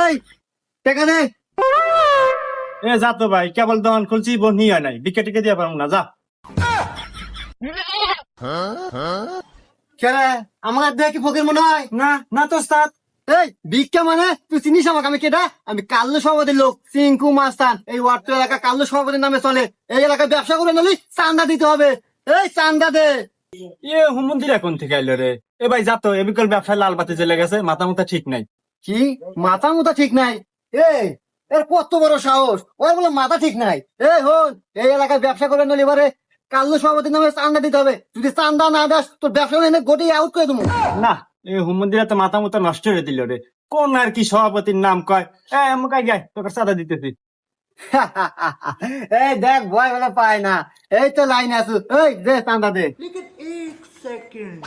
এই টাকা দে। এ যা তো ভাই, কেবল দোকান খুলছি, বোন নিয়ে নাই, বিকে টিকে দিয়ে পারবো না, যা। কেরে আমার দেখ কি ফকির মনে হয়? না না তো ওস্তাদ। এই ভিক্ষা মানে তুই চিনিস আমাকে? আমি কেটা? আমি কাল্লু সভাপতির লোক, সিংকু মাস্তান। এই ওয়ার্ড এলাকা কাল্লু সভাপতির নামে চলে। এই এলাকায় ব্যবসা করে নিলি চান্দা দিতে হবে। এই চান্দা দে। এ হুমন্দির এখন থেকে আইলো রে। এ ভাই যা তো, এ বিকল ব্যবসায় লাল বাতি জ্বলে গেছে, মাথা মুথা ঠিক নাই। কি মাথা মুথা ঠিক নাই? এই এর কত বড় সাহস, ওর বলে মাথা ঠিক নাই? এই হন, এই এলাকায় ব্যবসা করে নিলে এবারে কাল্লু সভাপতির নামে চান্দা দিতে হবে। যদি চান্দা না দাস তোর ব্যবসা এনে গোটি আউট করে দেবো। না, এ হুমন্দিরা তো মাথা মুথা নষ্ট করে দিল রে। কোন আর কি সভাপতির নাম কয়? মুখাই গায়, তোকে চাঁদা দিতেছি। এই দেখ ভয় বলে পায় না। এই তো লাইন আছো। এই দে চান্দা দে। लेकिन एक सेकंड